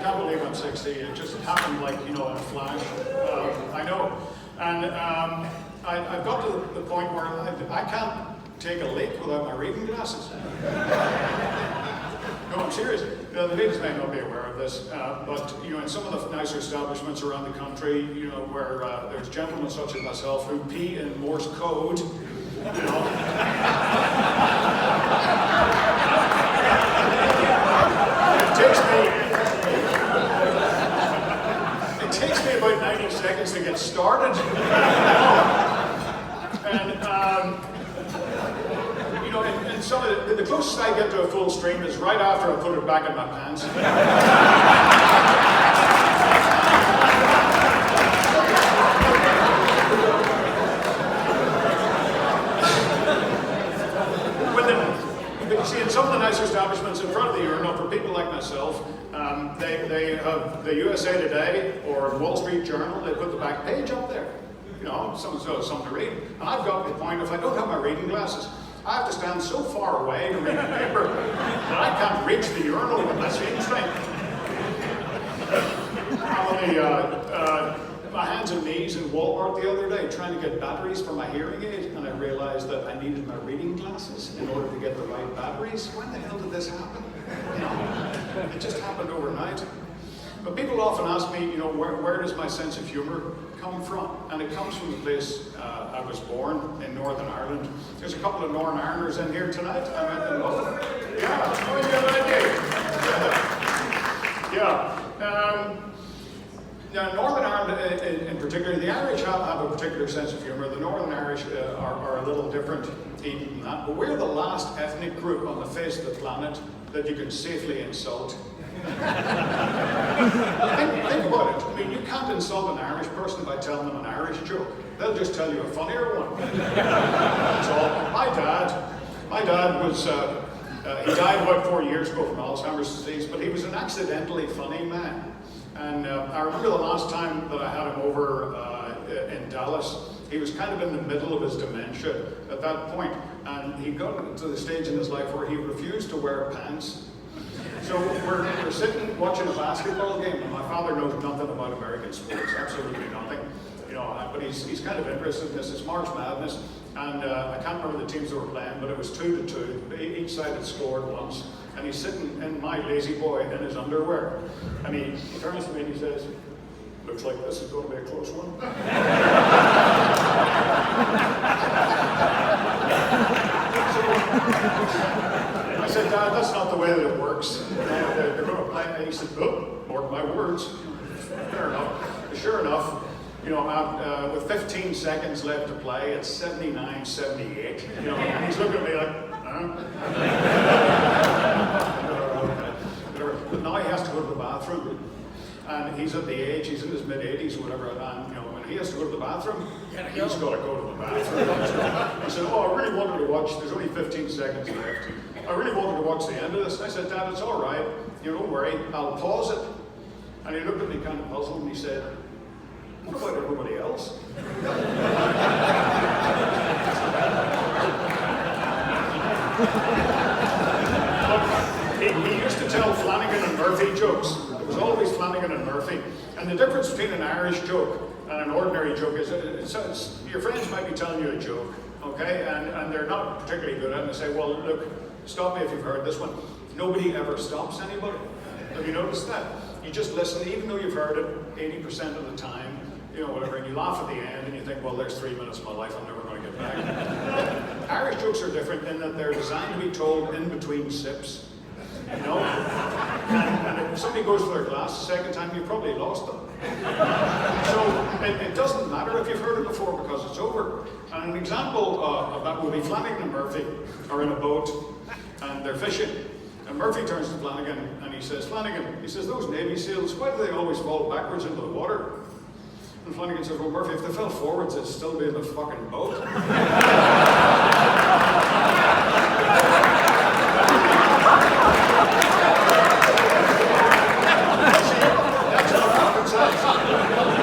can't believe I'm 60. It just happened like, in a flash. I know. And I've got to the point where I can't take a leak without my reading glasses. No, I'm serious. The ladies may not be aware of this, but in some of the nicer establishments around the country, where there's gentlemen such as myself who pee in Morse code, It takes me about 90 seconds to get started. And and some of the closest I get to a full stream is right after I put it back in my pants. See, in some of the nicer establishments in front of the urinal, for people like myself, they have the USA Today or Wall Street Journal. They put the back page up there. Something to read. And I've got to the point, if I don't have my reading glasses, I have to stand so far away to read the paper that I can't reach the urinal with my seeing strength. My hands and knees in Walmart the other day trying to get batteries for my hearing aid, and I realized that I needed my reading glasses in order to get the right batteries. When the hell did this happen? It just happened overnight. But people often ask me, where does my sense of humor come from? And it comes from the place I was born in Northern Ireland. There's a couple of Northern Irelanders in here tonight. I met them both. Yeah, oh, you have an idea. Now, Northern Ireland in particular, the Irish have a particular sense of humour. The Northern Irish are a little different even than that. But we're the last ethnic group on the face of the planet that you can safely insult. think about it. I mean, you can't insult an Irish person by telling them an Irish joke. They'll just tell you a funnier one. That's all. My dad was, he died about 4 years ago from Alzheimer's disease, but he was an accidentally funny man. And I remember the last time that I had him over in Dallas, he was kind of in the middle of his dementia at that point, and he got to the stage in his life where he refused to wear pants. So we're sitting watching a basketball game, and my father knows nothing about American sports, absolutely nothing. But he's kind of interested in this. It's March Madness, and I can't remember the teams that were playing, but it was 2-2. Each side had scored once, and he's sitting in my lazy boy in his underwear, and he turns to me and he says, "Looks like this is going to be a close one." I said, "Dad, that's not the way that it works. They're going to play." And he said, "Oh, mark my words." Fair enough. Sure enough, with 15 seconds left to play, it's 79-78. And he's looking at me like, But now he has to go to the bathroom. And he's at the age, he's in his mid-80s or whatever, and when he has to go to the bathroom, he's got to go to the bathroom. He said, "Oh, I really wanted to watch, there's only 15 seconds left. I really wanted to watch the end of this." And I said, "Dad, it's all right. Don't worry, I'll pause it." And he looked at me kind of puzzled and he said, "What about everybody else?" He used to tell Flanagan and Murphy jokes. It was always Flanagan and Murphy. And the difference between an Irish joke and an ordinary joke is your friends might be telling you a joke, okay? And they're not particularly good at it. And they say, "Well, look, stop me if you've heard this one." Nobody ever stops anybody. Have you noticed that? You just listen, even though you've heard it 80% of the time, whatever, and you laugh at the end and you think, "Well, there's 3 minutes of my life I'm never going to get back." Irish jokes are different in that they're designed to be told in between sips. And if somebody goes for their glass the second time, you've probably lost them. So it doesn't matter if you've heard it before because it's over. And an example of that would be Flanagan and Murphy are in a boat and they're fishing. And Murphy turns to Flanagan and he says, "Flanagan," he says, "those Navy SEALs, why do they always fall backwards into the water?" And Flanagan says, "Well, Murphy, if they fell forwards, they'd still be in the fucking boat."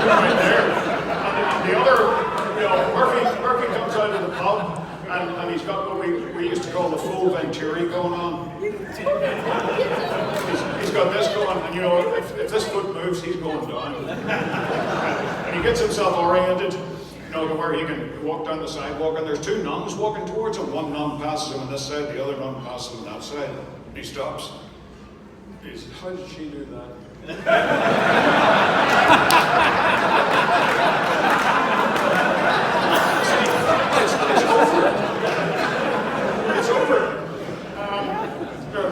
Right there. And the other, Murphy comes out of the pub and he's got what we used to call the full Venturi going on. He's got this going, and know, if this foot moves, he's going down. And he gets himself oriented, you know, to where he can walk down the sidewalk, and there's two nuns walking towards him. One nun passes him on this side, the other nun passes him on that side. And he stops. He says, how did she do that? It's over.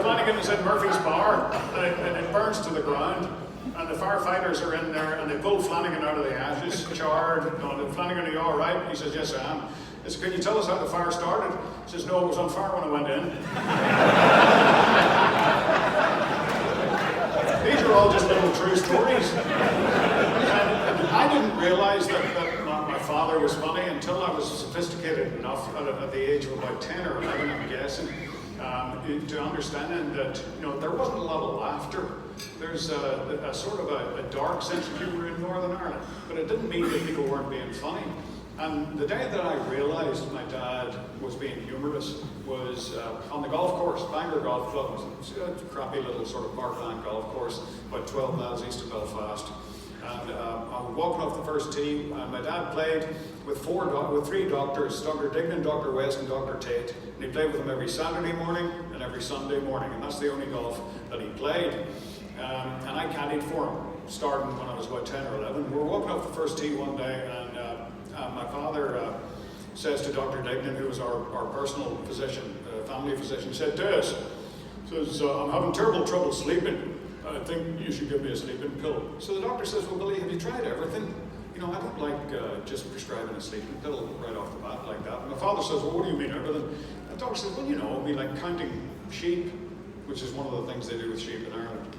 Flanagan is in Murphy's bar, and it burns to the ground. And the firefighters are in there, and they pull Flanagan out of the ashes, charred. Flanagan, are you all right? He says, yes, I am. He says, can you tell us how the fire started? He says, no, it was on fire when I went in. These are all just little true stories. And I didn't realize that my father was funny until I was sophisticated enough at the age of about 10 or 11, I'm guessing, to understand that, you know, there wasn't a lot of laughter. There's a sort of a dark sense of humor in Northern Ireland, but it didn't mean that people weren't being funny. And the day that I realized my dad was being humorous was on the golf course, Bangor Golf Club. It was a crappy little sort of parkland golf course, about 12 miles east of Belfast. And I was walking off the first tee, and my dad played with three doctors, Dr. Dignan, Dr. West, and Dr. Tate. And he played with them every Saturday morning and every Sunday morning, and that's the only golf that he played. And I caddied for him, starting when I was about 10 or 11. We were walking off the first tee one day, and my father says to Dr. Dignan, who was our personal physician, family physician, he said to us, says, I'm having terrible trouble sleeping. I think you should give me a sleeping pill. So the doctor says, well, Billy, have you tried everything? You know, I don't like just prescribing a sleeping pill right off the bat like that. And my father says, well, what do you mean everything? And the doctor says, well, you know, it'd be like counting sheep, which is one of the things they do with sheep in Ireland.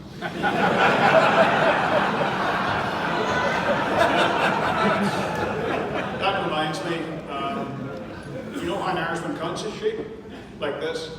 That reminds me, you know how an Irishman counts his sheep? Like this.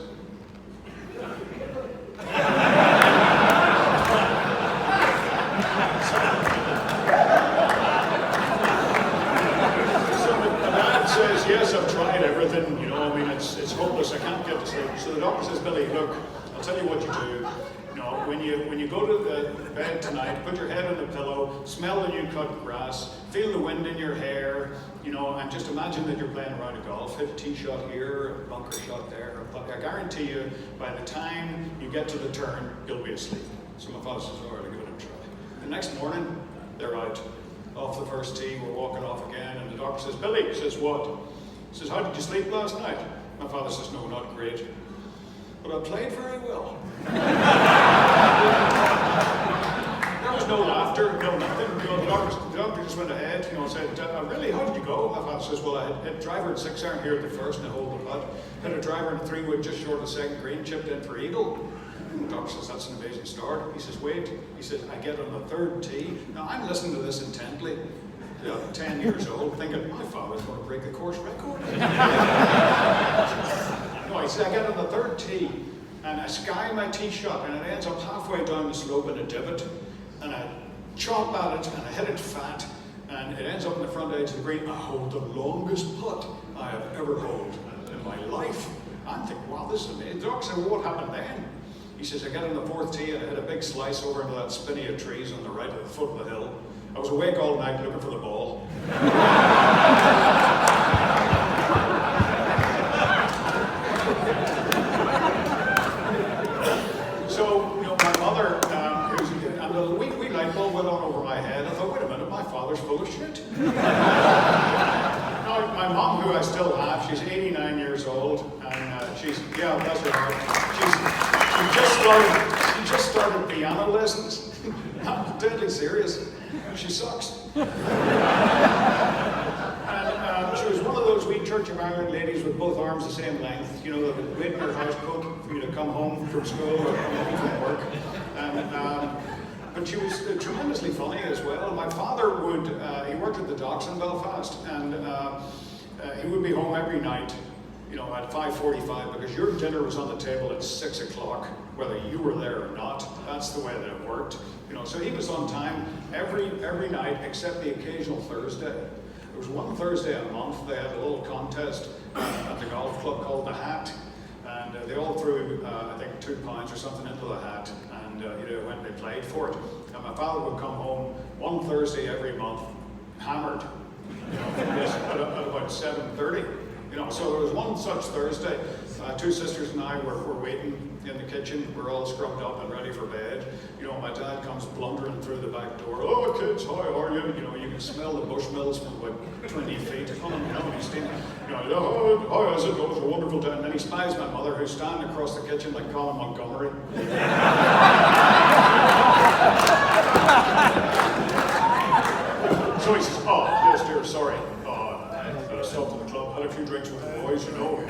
Yes, I've tried everything, you know, I mean, it's hopeless, I can't get to sleep. So the doctor says, Billy, look, I'll tell you what you do. You know, when you go to the bed tonight, put your head on the pillow, smell the new cut grass, feel the wind in your hair, you know, and just imagine that you're playing around a golf, hit a tee shot here, a bunker shot there. I guarantee you, by the time you get to the turn, you'll be asleep. So my father says, all right, I'll give it a try. The next morning, they're out. Off the first tee, we're walking off again, and the doctor says, Billy, says what? He says, how did you sleep last night? My father says, no, not great. But I played very well. There was no laughter, no nothing. You know, the doctor just went ahead, you know, said, really, how did you go? My father says, well, I hit a driver in 6-iron here at the first, and I hold the putt. Hit a driver in 3-wood just short of the second green, chipped in for eagle. The doctor says, that's an amazing start. He says, wait. He says, I get on the third tee. Now, I'm listening to this intently, 10 years old, thinking, my father's going to break the course record. No, he says, I get on the third tee, and I sky my tee shot, and it ends up halfway down the slope in a divot, and I chomp at it, and I hit it fat, and it ends up in the front edge of the green. I hold the longest putt I have ever held in my life. I'm thinking, wow, this is amazing. The doctor said, well, what happened then? He says, I get on the fourth tee and I hit a big slice over into that spinney of trees on the right at the foot of the hill. I was awake all night looking for the ball. So, you know, my mother, and the wee light bulb went on over my head. I thought, wait a minute, my father's full of shit. Now, my mom, who I still have, she's 89 years old, and she's, yeah, bless her heart. She just started piano lessons. I'm deadly serious. She sucks. And she was one of those wee Church of Ireland ladies with both arms the same length, you know, that would wait in her house coat for you to come home from school or come home from work. And, but she was tremendously funny as well. My father would, he worked at the docks in Belfast, and he would be home every night, you know, at 5:45, because your dinner was on the table at 6 o'clock, whether you were there or not. That's the way that it worked. You know, so he was on time every night except the occasional Thursday. There was one Thursday a month they had a little contest at the golf club called the Hat, and they all threw, I think, £2 or something into the hat, and when they played for it. And my father would come home one Thursday every month, hammered, from this at about 7:30. So there was one such Thursday. Two sisters and I were waiting in the kitchen. We're all scrubbed up and ready for bed. My dad comes blundering through the back door. "Oh, kids, how are you?" You can smell the bushmills from about 20 feet. He's steaming. "Oh, is it? Oh, it's a wonderful day." And then he spies my mother, who's standing across the kitchen like Colin Montgomery. So he says, "Oh, yes, dear, sorry. I stopped at the club, had a few drinks with the boys,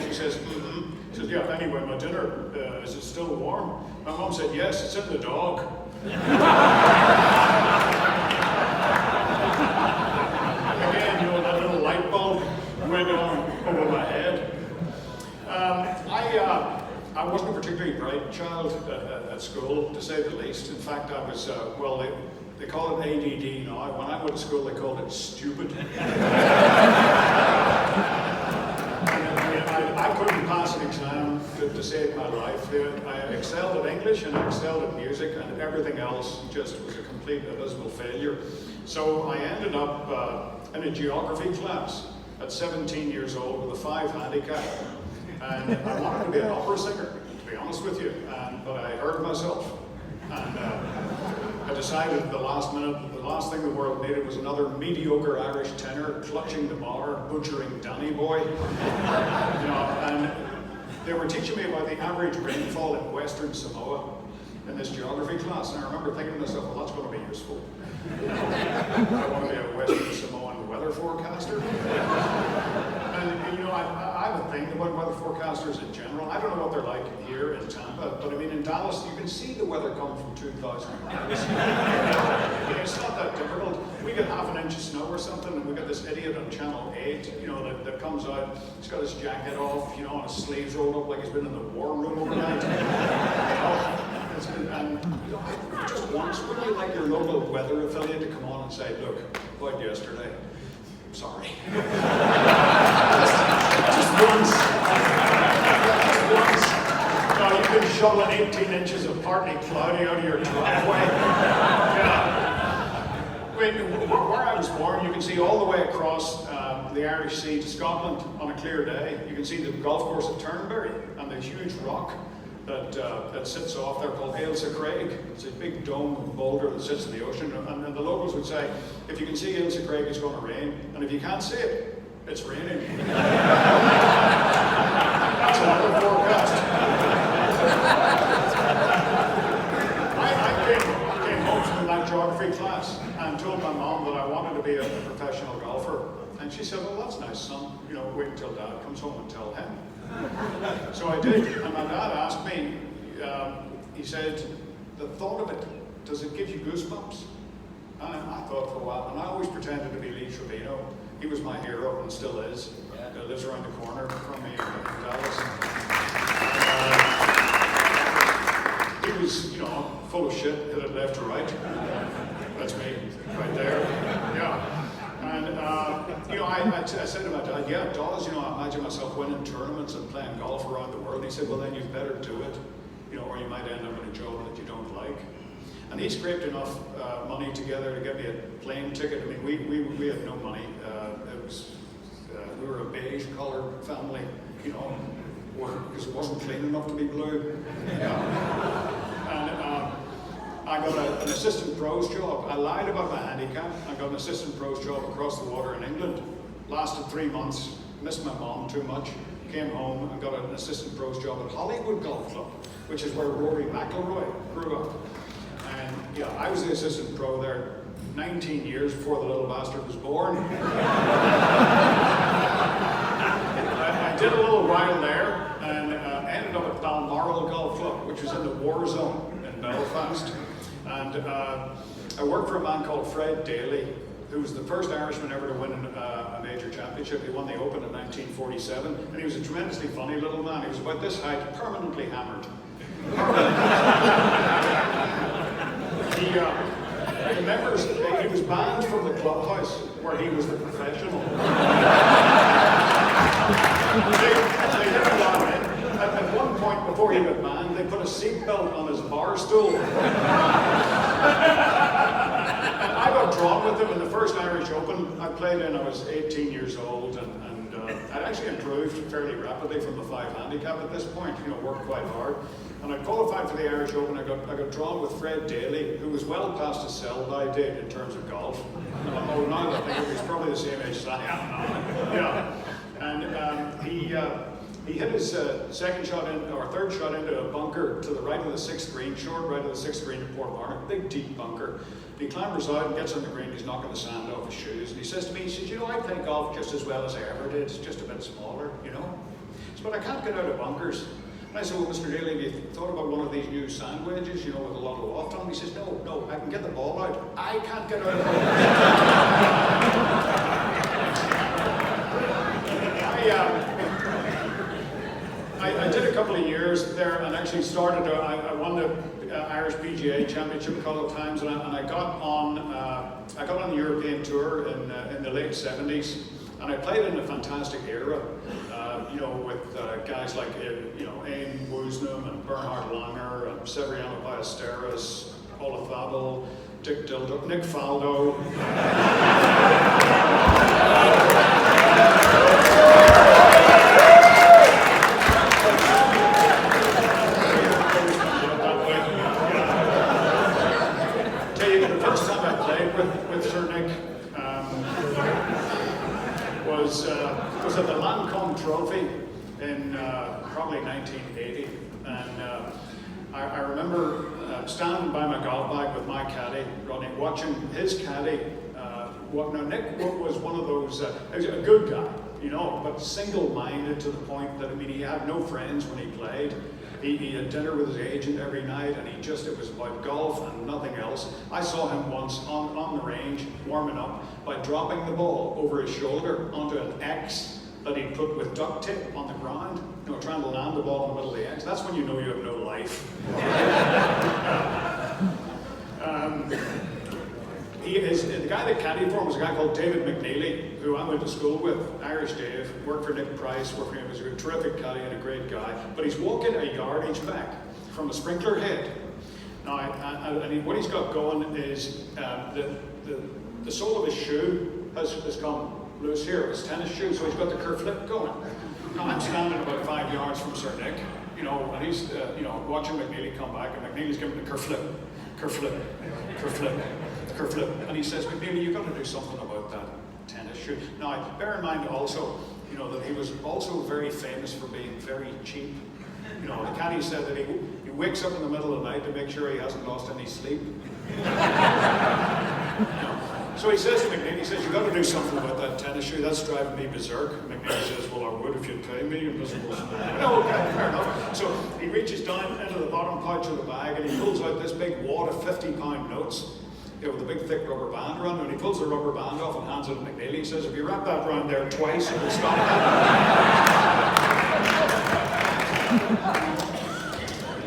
She says, "Mm-hmm." She says, "Yeah, anyway, my dinner, is it still warm?" My mum said, "Yes, it's in the dog." Again, that little light bulb went on over my head. I wasn't a particularly bright child at school, to say the least. In fact, I was, they call it ADD now. When I went to school, they called it stupid. I couldn't pass an exam to save my life. I excelled at English and I excelled at music, and everything else just was a complete abysmal failure. So I ended up in a geography class at 17 years old with a 5 handicap. And I wanted to be an opera singer, to be honest with you, but I hurt myself. And I decided at the last minute that the last thing the world needed was another mediocre Irish tenor clutching the bar, butchering Danny Boy. And they were teaching me about the average rainfall in Western Samoa in this geography class, and I remember thinking to myself, well, that's going to be useful. I want to be a Western Samoan weather forecaster. And I have a thing about weather forecasters in general. I don't know what they're like here in Tampa, but I mean in Dallas, you can see the weather coming from 2,000 miles. It's not that difficult. We get half an inch of snow or something, and we got this idiot on Channel 8, that comes out. He's got his jacket off, and his sleeves rolled up like he's been in the war room overnight. And just once, wouldn't you like your local weather affiliate to come on and say, "Look, about yesterday, sorry." Just once. Just once. You've been shoveling 18 inches of partly cloudy out of your driveway. Where I was born, you can see all the way across the Irish Sea to Scotland on a clear day. You can see the golf course at Turnberry and the huge rock that sits off there called Ailsa Craig. It's a big dome boulder that sits in the ocean, and the locals would say, if you can see Ailsa Craig, it's going to rain, and if you can't see it, it's raining. That's another forecast. I came home from that geography class and told my mom that I wanted to be a professional golfer, and she said, "Well, that's nice, son. Wait until Dad comes home and tell him." So I did, and my dad asked me, he said, "The thought of it, does it give you goosebumps?" And I thought for a while, and I always pretended to be Lee Trevino. He was my hero and still is. He lives around the corner from me in Dallas. He was, full of shit, hit it left to right. That's me, right there. Yeah. And, I said to my dad, "Yeah, it does. I imagine myself winning tournaments and playing golf around the world." He said, "Well, then you'd better do it, or you might end up in a job that you don't like." And he scraped enough money together to get me a plane ticket. I mean, we had no money. We were a beige-colored family, because it wasn't clean enough to be blue. Yeah. And I got an assistant pro's job. I lied about my handicap. I got an assistant pro's job across the water in England. Lasted 3 months. Missed my mom too much. Came home and got an assistant pro's job at Hollywood Golf Club, which is where Rory McIlroy grew up. And yeah, I was the assistant pro there 19 years before the little bastard was born. I did a little while there and ended up at Balmoral Golf Club, which was in the war zone in Belfast. And I worked for a man called Fred Daly, who was the first Irishman ever to win a major championship. He won the Open in 1947, and he was a tremendously funny little man. He was about this height, permanently hammered. The members, he was banned from the clubhouse where he was the professional. They didn't allow him. At one point wee bit man. They put a seatbelt on his bar stool. And I got drawn with him in the first Irish Open I played in. I was 18 years old, and I'd actually improved fairly rapidly from the 5 handicap at this point, worked quite hard. And I qualified for the Irish Open. I got drawn with Fred Daly, who was well past his sell-by date in terms of golf. Now that I think of it, he's probably the same age as I am now. And he hit his third shot into a bunker to the right of the 6th green, short right of the 6th green in Portmarnock, big deep bunker. He clambers out and gets on the green. He's knocking the sand off his shoes, and he says to me, I play golf just as well as I ever did. It's just a bit smaller, but I can't get out of bunkers. And I said, well, Mr. Daly, have you thought about one of these new sand wedges, with a lot of loft on them? He says, no, I can get the ball out. I can't get out of bunkers. I did a couple of years there and actually started, I won the Irish PGA Championship a couple of times, and I got on the European Tour in the late 70s, and I played in a fantastic era, with guys like, Ian Woosnam and Bernhard Langer and Severiano Ballesteros, Olafable, Dick Dildo, Nick Faldo. Was at the Lancome Trophy in probably 1980, and I remember standing by my golf bag with my caddy, Rodney, watching his caddy. Nick was one of those, he was a good guy, but single-minded to the point that, he had no friends when he played. He had dinner with his agent every night, and it was about golf and nothing else. I saw him once on the range, warming up, by dropping the ball over his shoulder onto an X that he'd put with duct tape on the ground, trying to land the ball in the middle of the X. That's when you know you have no life. The guy that caddied for him was a guy called David McNeely, who I went to school with, Irish Dave, worked for Nick Price, worked for him, was a terrific caddy and a great guy. But he's walking a yardage back from a sprinkler head. Now, what he's got going is the sole of his shoe has come loose here, his tennis shoe, so he's got the kerflip going. Now, I'm standing about 5 yards from Sir Nick, and he's, watching McNeely come back, and McNeely's giving the kerflip. And he says, McNeely, you've got to do something about that tennis shoe. Now, bear in mind also, that he was also very famous for being very cheap. The caddy said that he wakes up in the middle of the night to make sure he hasn't lost any sleep. So he says to McNeely, you've got to do something about that tennis shoe. That's driving me berserk. McNeely says, well, I would if you'd pay me. Okay, fair enough. So he reaches down into the bottom pouch of the bag, and he pulls out this big wad of 50-pound notes, with a big thick rubber band around it. And he pulls the rubber band off and hands it to McNeely. He says, if you wrap that around there twice, it will stop that.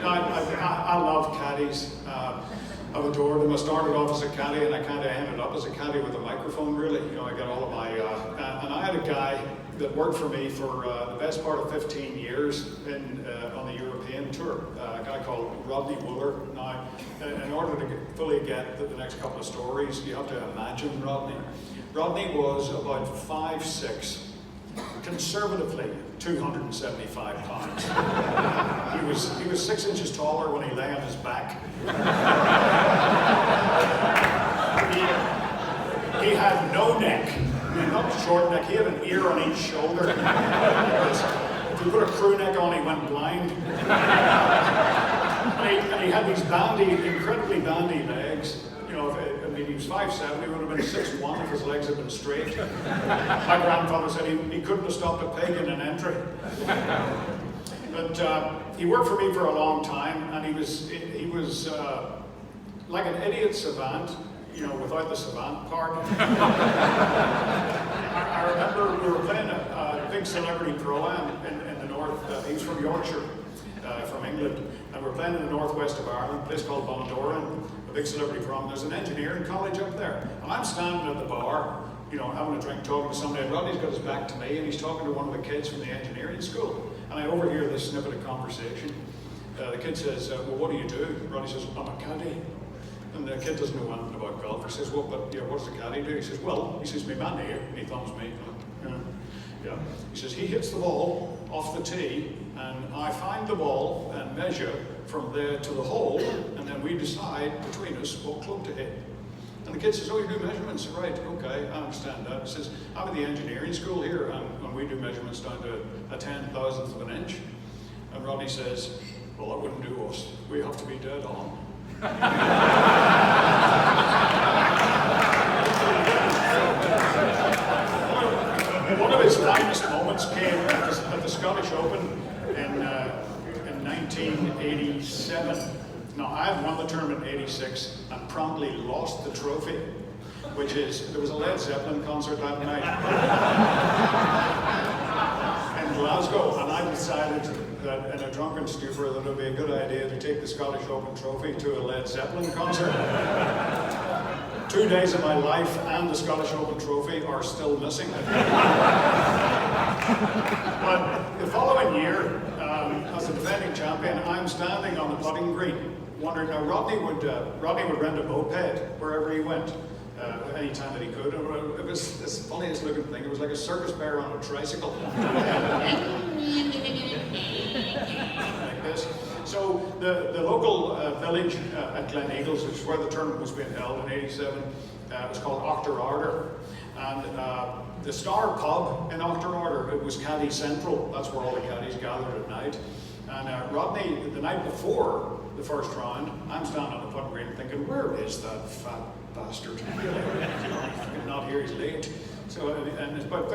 I love caddies. I've adored them. I started off as a caddy, and I kind of ended up as a caddy with a microphone, really. I got all of my... and I had a guy that worked for me for the best part of 15 years on the European Tour, a guy called Rodney Wooler. Now, in order to fully get the next couple of stories, you have to imagine Rodney. Rodney was about 5'6", conservatively 275 pounds. He was 6 inches taller when he lay on his back. He had no neck, not short neck. He had an ear on each shoulder. If you put a crew neck on, he went blind. And he had these incredibly bandy legs. He was 5'7", he would have been 6'1" if his legs had been straight. My grandfather said he couldn't have stopped a pig in an entry. But he worked for me for a long time, and he was like an idiot savant, without the savant part. I remember we were playing a big celebrity pro-am in the north. He was from Yorkshire, from England, and we're playing in the northwest of Ireland, a place called Bundoran, a big celebrity prom. There's an engineering college up there, and I'm standing at the bar, having a drink, talking to somebody, and Rodney's got his back to me, and he's talking to one of the kids from the engineering school, and I overhear this snippet of conversation, the kid says, well, what do you do? Ronnie says, I'm a caddy. And the kid doesn't know anything about golf. He says, well, but yeah, what does a caddy do? He says, well, my man here, and he thumbs me. Yeah. He says, he hits the ball off the tee, and I find the ball and measure from there to the hole, and then we decide between us what club to hit. And the kid says, oh, you do measurements? Right, okay, I understand that. He says, I'm at the engineering school here, and we do measurements down to a 10,000th of an inch. And Rodney says, well, that wouldn't do us. We have to be dead on. One of his finest moments came at the Scottish Open in 1987. Now, I had won the tournament in '86 and promptly lost the trophy, which is, there was a Led Zeppelin concert that night in Glasgow, and I decided that in a drunken stupor that it would be a good idea to take the Scottish Open trophy to a Led Zeppelin concert. 2 days of my life and the Scottish Open trophy are still missing. But the following year, as a defending champion, I'm standing on the putting green, wondering, now Rodney would rent a moped wherever he went, any time that he could. It was this funniest looking thing. It was like a circus bear on a tricycle. Like this. So the local village at Glen Eagles, which is where the tournament was being held in '87, was called Ochterarder. And the Star Pub in Ochterarder, it was Caddy Central. That's where all the caddies gathered at night. And Rodney, the night before the first round, I'm standing on the putting green thinking, where is that fat bastard? He's not here, he's late. So, and it's about